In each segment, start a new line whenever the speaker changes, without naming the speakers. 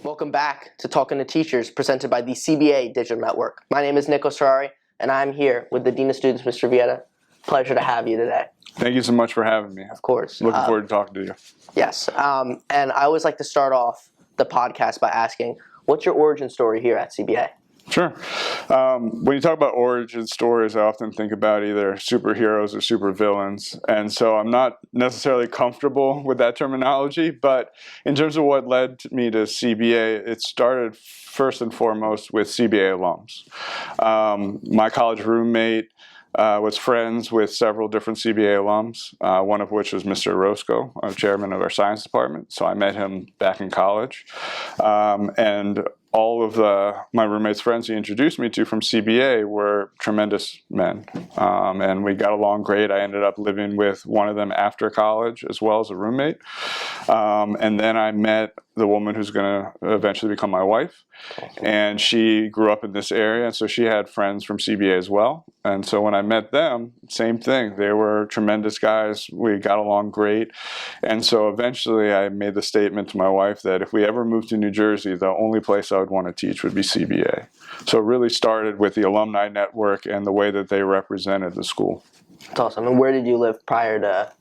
Welcome back to Talking to Teachers, presented by the CBA Digital Network. My name is Nico Ferrari, and I'm here with the Dean of Students, Mr. Villeta. Pleasure to have you today.
Thank you so much for having me.
Of course.
Looking forward to talking to you.
Yes, and I always like to start off the podcast by asking, what's your origin story here at CBA?
Sure. When you talk about origin stories, I often think about either superheroes or supervillains. And so I'm not necessarily comfortable with that terminology. But in terms of what led me to CBA, it started first and foremost with CBA alums. My college roommate was friends with several different CBA alums, one of which was Mr. Roscoe, chairman of our science department. So I met him back in college. And all of my roommate's friends he introduced me to from CBA were tremendous men, and we got along great. I ended up living with one of them after college as well as a roommate, and then I met the woman who's going to eventually become my wife, and she grew up in this area, and so she had friends from CBA as well. And so when I met them, same thing. They were tremendous guys. We got along great, and so eventually I made the statement to my wife that if we ever moved to New Jersey, the only place I would want to teach would be CBA. So it really started with the alumni network and the way that they represented the school.
That's awesome. And where did you live prior to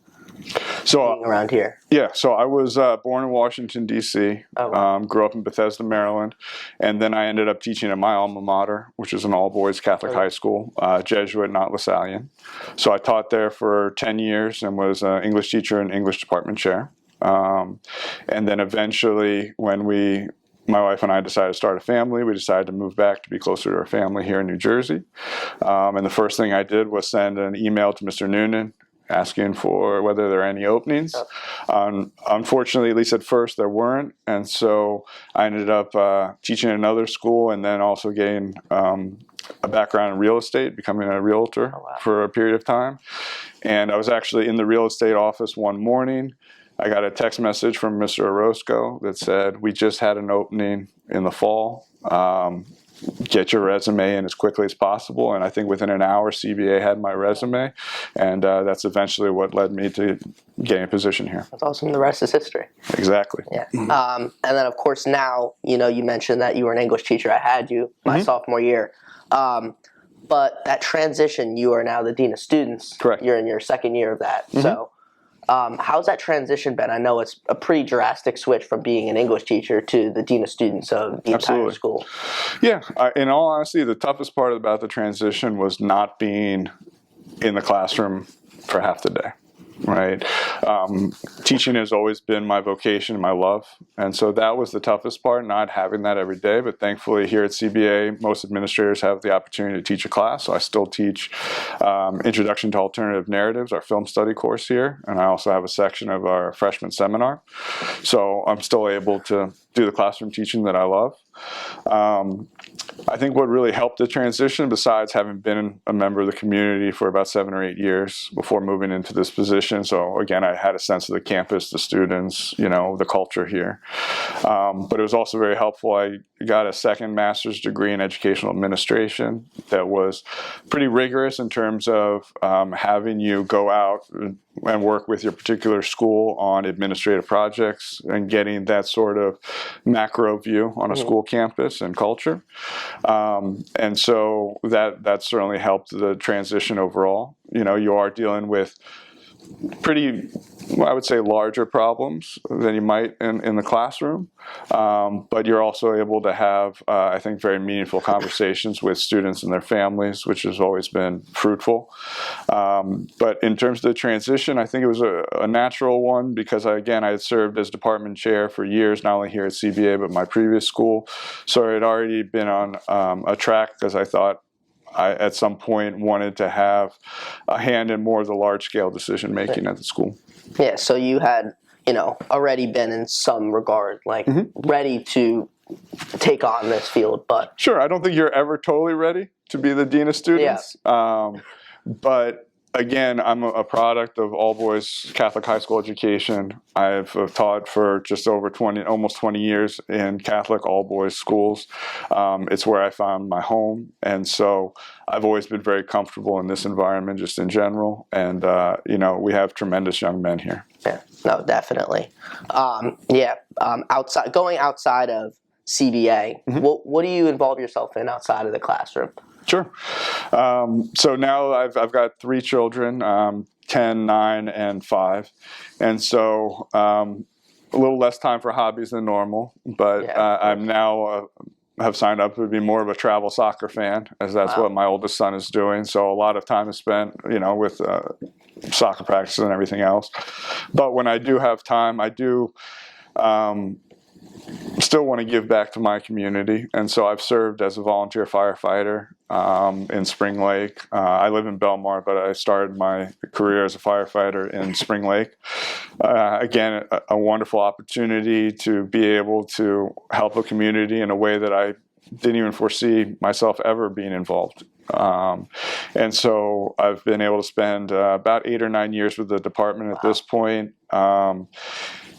being around here?
Yeah, so I was born in Washington, D.C., grew up in Bethesda, Maryland, and then I ended up teaching at my alma mater, which is an all-boys Catholic high school, Jesuit, not LaSallian. So I taught there for 10 years and was an English teacher and English department chair. And then eventually when my wife and I decided to start a family. We decided to move back to be closer to our family here in New Jersey. And the first thing I did was send an email to Mr. Noonan asking for whether there are any openings. Unfortunately, at least at first, there weren't. And so I ended up teaching at another school and then also getting a background in real estate, becoming a realtor for a period of time. And I was actually in the real estate office one morning. I got a text message from Mr. Orozco that said, we just had an opening in the fall. Get your resume in as quickly as possible. And I think within an hour, CBA had my resume. And that's eventually what led me to getting a position here.
That's awesome. The rest is history.
Exactly.
Yeah. And then, of course, now, you mentioned that you were an English teacher. I had you my sophomore year. But that transition, you are now the Dean of Students.
Correct.
You're in your second year of that. So how's that transition been? I know it's a pretty drastic switch from being an English teacher to the Dean of Students of the entire school.
Yeah. In all honesty, the toughest part about the transition was not being in the classroom for half the day. Right. Teaching has always been my vocation, my love. And so that was the toughest part, not having that every day. But thankfully here at CBA, most administrators have the opportunity to teach a class. So I still teach Introduction to Alternative Narratives, our film study course here. And I also have a section of our freshman seminar. So I'm still able to do the classroom teaching that I love. I think what really helped the transition, besides having been a member of the community for about 7 or 8 years before moving into this position. So again, I had a sense of the campus, the students, the culture here. But it was also very helpful. I got a second master's degree in educational administration that was pretty rigorous in terms of having you go out and work with your particular school on administrative projects and getting that sort of macro view on a school campus and culture. And so that certainly helped the transition overall. You are dealing with pretty, I would say, larger problems than you might in the classroom. But you're also able to have, I think, very meaningful conversations with students and their families, which has always been fruitful. But in terms of the transition, I think it was a natural one because, I had served as department chair for years, not only here at CBA, but my previous school. So I had already been on a track because I thought I, at some point, wanted to have a hand in more of the large-scale decision-making at the school.
Yeah, so you had, already been in some regard, ready to take on this field, but...
Sure, I don't think you're ever totally ready to be the Dean of Students. Yeah. But again, I'm a product of all-boys Catholic high school education. I've taught for just over almost 20 years in Catholic all-boys schools. It's where I found my home, and so I've always been very comfortable in this environment just in general. And, we have tremendous young men here.
Yeah, no, definitely. Going outside of CBA. What do you involve yourself in outside of the classroom?
Sure. So now I've got 3 children, 10, 9, and 5. And so a little less time for hobbies than normal, but I'm now have signed up to be more of a travel soccer fan, as that's what my oldest son is doing. So a lot of time is spent, with soccer practices and everything else. But when I do have time, I do still want to give back to my community. And so I've served as a volunteer firefighter in Spring Lake. I live in Belmar, but I started my career as a firefighter in Spring Lake. Again, a wonderful opportunity to be able to help a community in a way that I didn't even foresee myself ever being involved. And so I've been able to spend about 8 or 9 years with the department at this point.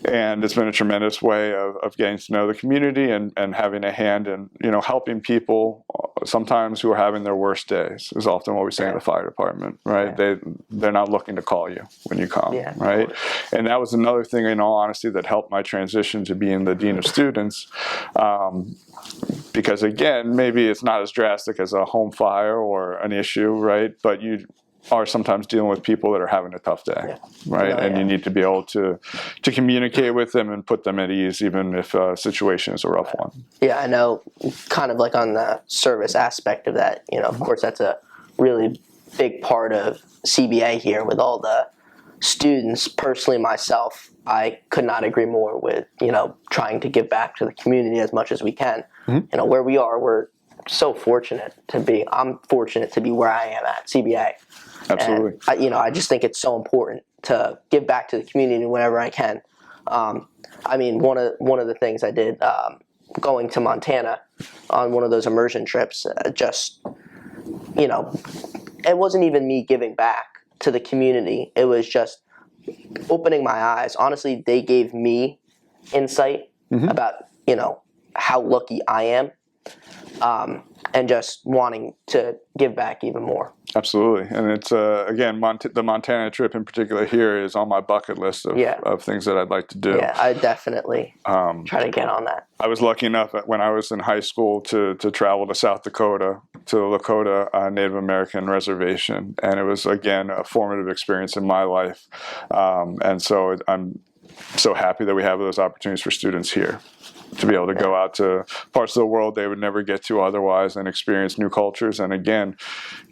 And it's been a tremendous way of getting to know the community and having a hand in, helping people sometimes who are having their worst days is often what we say in the fire department, right? They're not looking to call you when you come, right? And that was another thing, in all honesty, that helped my transition to being the dean of students. Because again, maybe it's not as drastic as a home fire or an issue, right? But you are sometimes dealing with people that are having a tough day, right? And you need to be able to communicate with them and put them at ease, even if a situation is a rough one.
Yeah, I know, kind of like on the service aspect of that, of course, that's a really big part of CBA here with all the students. Personally, myself, I could not agree more with, trying to give back to the community as much as we can. Where we are, we're so fortunate to be, I'm fortunate to be where I am at CBA.
Absolutely.
And I just think it's so important to give back to the community whenever I can. One of the things I did going to Montana on one of those immersion trips, it wasn't even me giving back to the community. It was just opening my eyes. Honestly, they gave me insight about, how lucky I am. And just wanting to give back even more.
Absolutely. And it's, again, the Montana trip in particular here is on my bucket list of things that I'd like to do.
Yeah, I definitely try to get on that.
I was lucky enough when I was in high school to travel to South Dakota, to the Lakota Native American reservation. And it was, again, a formative experience in my life. And so I'm so happy that we have those opportunities for students here to be able to go out to parts of the world they would never get to otherwise and experience new cultures and, again,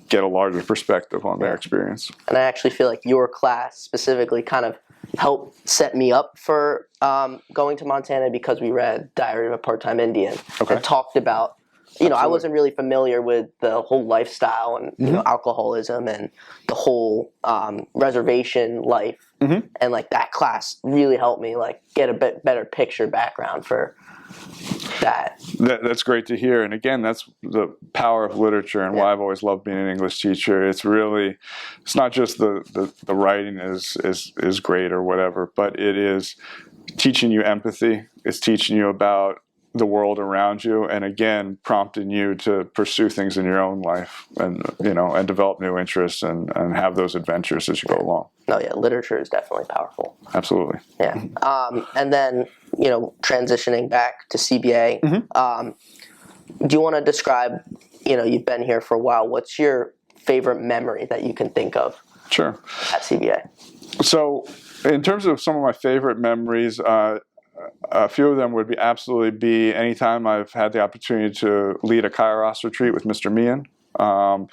get a larger perspective on their experience. And
I actually feel like your class specifically kind of helped set me up for going to Montana because we read Diary of a Part-Time Indian and talked about, I wasn't really familiar with the whole lifestyle and alcoholism and the whole reservation life. And like that class really helped me get a bit better picture background for that.
That's great to hear. And again, that's the power of literature and why I've always loved being an English teacher. It's not just the writing is great or whatever, but it is teaching you empathy. It's teaching you about the world around you, and again, prompting you to pursue things in your own life and develop new interests and have those adventures as you go along.
No, literature is definitely powerful.
Absolutely.
Yeah. And then, transitioning back to CBA, do you want to describe, you've been here for a while, what's your favorite memory that you can think of?
Sure.
At CBA?
So, in terms of some of my favorite memories, a few of them would absolutely be anytime I've had the opportunity to lead a Kairos retreat with Mr. Meehan. Our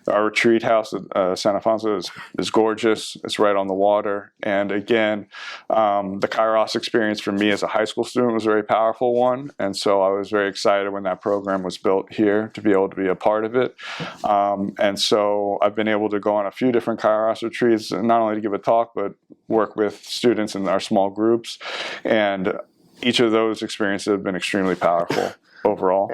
retreat house at San Alfonso is gorgeous. It's right on the water. And again, the Kairos experience for me as a high school student was a very powerful one. And so I was very excited when that program was built here to be able to be a part of it. And so I've been able to go on a few different Kairos retreats, not only to give a talk, but work with students in our small groups. And each of those experiences have been extremely powerful overall.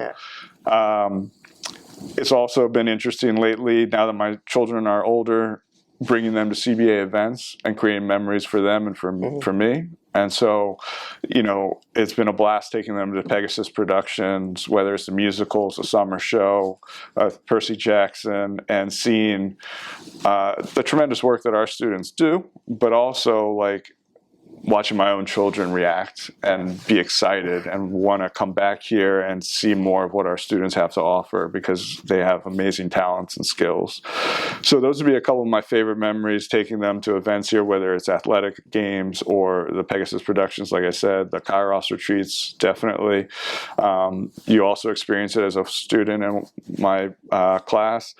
It's also been interesting lately, now that my children are older, bringing them to CBA events and creating memories for them and for me. And so, it's been a blast taking them to Pegasus productions, whether it's the musicals, a summer show, Percy Jackson, and seeing the tremendous work that our students do, but also watching my own children react and be excited and want to come back here and see more of what our students have to offer because they have amazing talents and skills. So those would be a couple of my favorite memories, taking them to events here, whether it's athletic games or the Pegasus Productions, like I said, the Kairos retreats, definitely. You also experience it as a student in my class.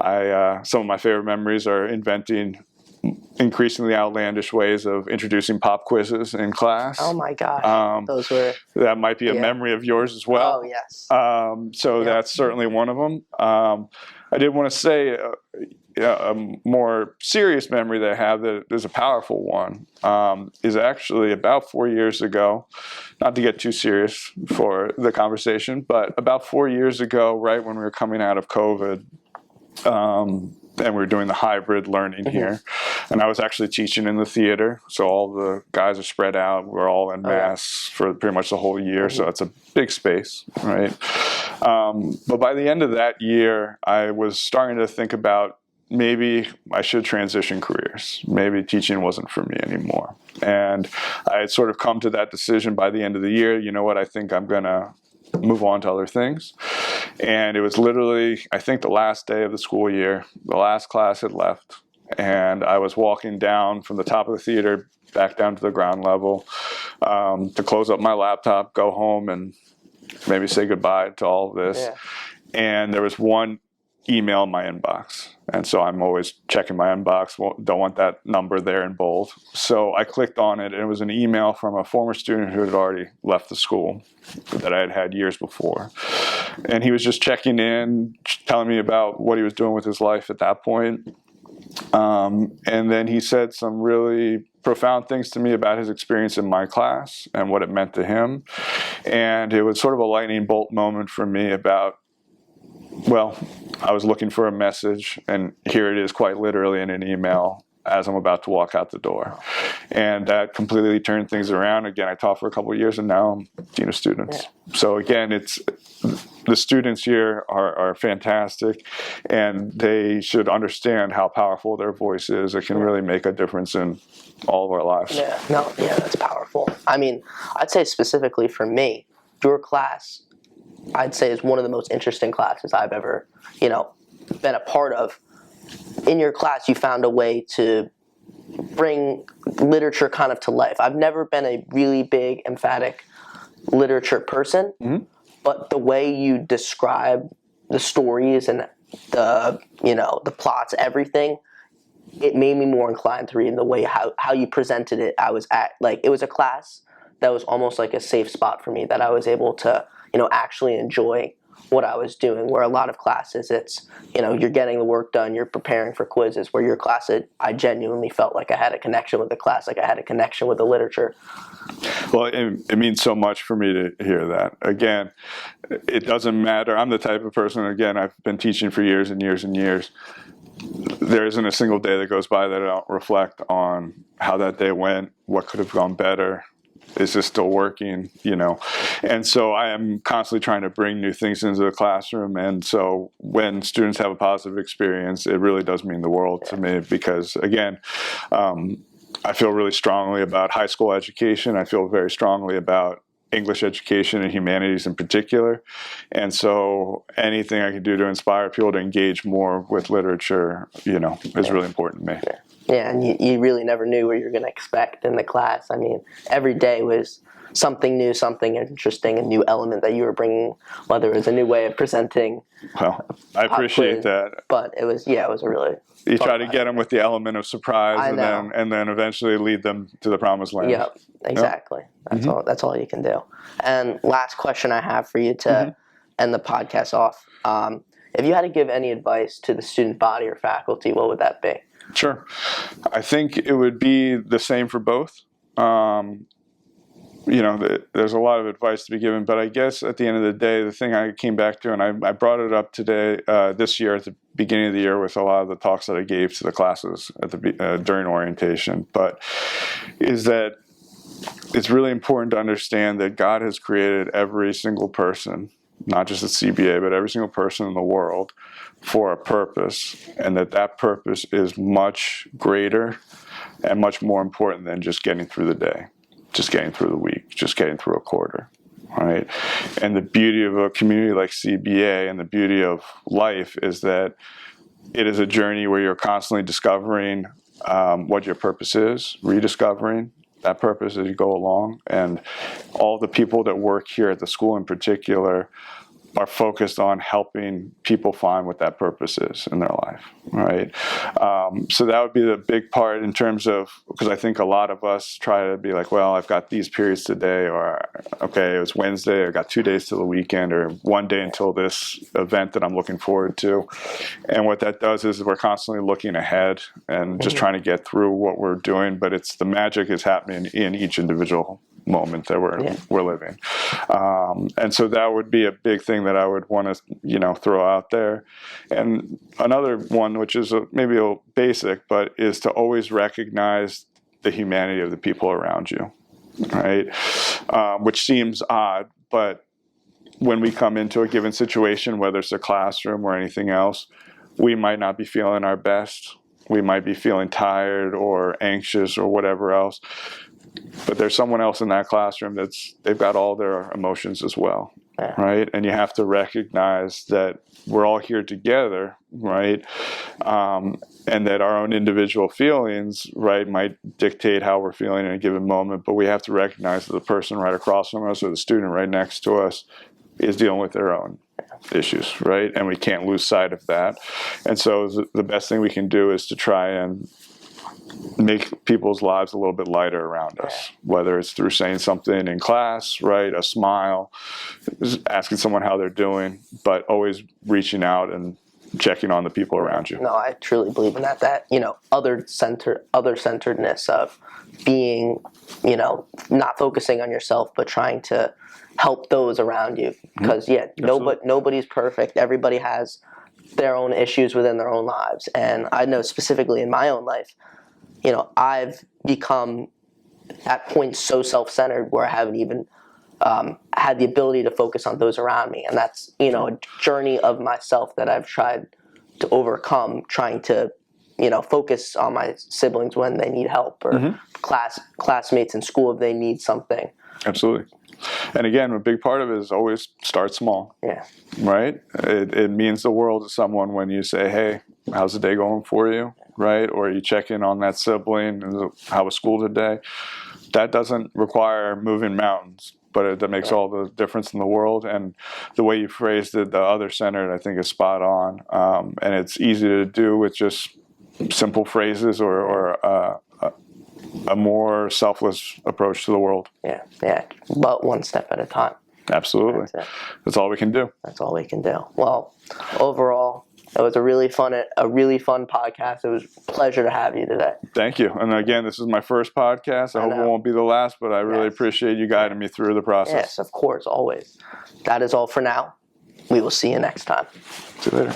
Some of my favorite memories are inventing increasingly outlandish ways of introducing pop quizzes in class.
Oh my gosh, those were...
That might be a memory of yours as well.
Oh yes.
So that's certainly one of them. I did want to say a more serious memory that I have that is a powerful one is actually about 4 years ago. Not to get too serious for the conversation, but about 4 years ago, right when we were coming out of COVID, and we were doing the hybrid learning here. And I was actually teaching in the theater. So all the guys are spread out. We're all in mass for pretty much the whole year. So it's a big space, right? But by the end of that year, I was starting to think about maybe I should transition careers. Maybe teaching wasn't for me anymore. And I had sort of come to that decision by the end of the year. You know what? I think I'm going to move on to other things. And it was literally, I think, the last day of the school year. The last class had left. And I was walking down from the top of the theater back down to the ground level to close up my laptop, go home, and maybe say goodbye to all of this.
Yeah.
And there was one email in my inbox. And so I'm always checking my inbox. Well, don't want that number there in bold. So I clicked on it, and it was an email from a former student who had already left the school that I had had years before. And he was just checking in, telling me about what he was doing with his life at that point. And then he said some really profound things to me about his experience in my class and what it meant to him. And it was sort of a lightning bolt moment for me about, well, I was looking for a message, and here it is quite literally in an email as I'm about to walk out the door. And that completely turned things around. Again, I taught for a couple of years, and now I'm dean of students. Yeah. So again, it's the students here are fantastic, and they should understand how powerful their voice is. It can really make a difference in all of our lives.
Yeah, no, yeah, that's powerful. I mean, I'd say specifically for me, your class, I'd say, is one of the most interesting classes I've ever, been a part of. In your class, you found a way to bring literature kind of to life. I've never been a really big, emphatic literature person, but the way you describe the stories and the plots, everything, it made me more inclined to read. In the way how you presented it, it was a class that was almost like a safe spot for me, that I was able to, actually enjoy what I was doing. Where a lot of classes, it's, you're getting the work done, you're preparing for quizzes. Where your class, I genuinely felt like I had a connection with the class, like I had a connection with the literature.
Well, it means so much for me to hear that. Again, it doesn't matter. I'm the type of person, again, I've been teaching for years and years and years. There isn't a single day that goes by that I don't reflect on how that day went, what could have gone better. Is this still working? And so I am constantly trying to bring new things into the classroom. And so when students have a positive experience, it really does mean the world to me, because again, I feel really strongly about high school education. I feel very strongly about English education and humanities in particular. And so anything I can do to inspire people to engage more with literature, is really important to me.
Yeah, and you really never knew what you were going to expect in the class. I mean, every day was something new, something interesting, a new element that you were bringing, whether it was a new way of presenting.
Well, I appreciate that.
But it was a really...
You try to get them with the element of surprise, and then eventually lead them to the promised land.
Yep, exactly. Yep. That's all you can do. And last question I have for you to end the podcast off. If you had to give any advice to the student body or faculty, what would that be?
Sure. I think it would be the same for both. There's a lot of advice to be given, but I guess at the end of the day, the thing I came back to, and I brought it up today, this year at the beginning of the year with a lot of the talks that I gave to the classes during orientation, but is that it's really important to understand that God has created every single person, not just at CBA, but every single person in the world, for a purpose, and that purpose is much greater and much more important than just getting through the day, just getting through the week, just getting through a quarter. Right. And the beauty of a community like CBA and the beauty of life is that it is a journey where you're constantly discovering what your purpose is, rediscovering that purpose as you go along. And all the people that work here at the school in particular are focused on helping people find what that purpose is in their life, right? So that would be the big part in terms of, because I think a lot of us try to be like, well, I've got these periods today, or okay, it was Wednesday, I got 2 days to the weekend, or 1 day until this event that I'm looking forward to. And what that does is we're constantly looking ahead and just trying to get through what we're doing, but it's the magic is happening in each individual moment that we're living. And so that would be a big thing that I would want to, throw out there. And another one, which is maybe a basic, but is to always recognize the humanity of the people around you, right? Which seems odd, but when we come into a given situation, whether it's a classroom or anything else, we might not be feeling our best. We might be feeling tired or anxious or whatever else. But there's someone else in that classroom they've got all their emotions as well, right? And you have to recognize that we're all here together, right? And that our own individual feelings, right, might dictate how we're feeling in a given moment. But we have to recognize that the person right across from us or the student right next to us is dealing with their own issues, right? And we can't lose sight of that. And so the best thing we can do is to try and make people's lives a little bit lighter around us, whether it's through saying something in class, right, a smile, asking someone how they're doing, but always reaching out and checking on the people around you.
No, I truly believe in that, other-centeredness of being, not focusing on yourself, but trying to help those around you. Because, nobody's perfect. Everybody has their own issues within their own lives. And I know specifically in my own life, I've become at points so self-centered where I haven't even had the ability to focus on those around me. And that's, a journey of myself that I've tried to overcome, trying to, focus on my siblings when they need help, or classmates in school if they need something.
Absolutely. And again, a big part of it is always start small.
Yeah.
Right? It means the world to someone when you say, hey, how's the day going for you? Right? Or you check in on that sibling, and how was school today? That doesn't require moving mountains, but that makes all the difference in the world. And the way you phrased it, the other-centered, I think is spot on. And it's easy to do with just simple phrases or a more selfless approach to the world.
Yeah. But one step at a time.
Absolutely. That's all we can do.
That's all we can do. Well, overall, it was a really fun podcast. It was a pleasure to have you today.
Thank you. And again, this is my first podcast. I hope it won't be the last, but I really appreciate you guiding me through the process.
Yes, of course, always. That is all for now. We will see you next time.
See you later.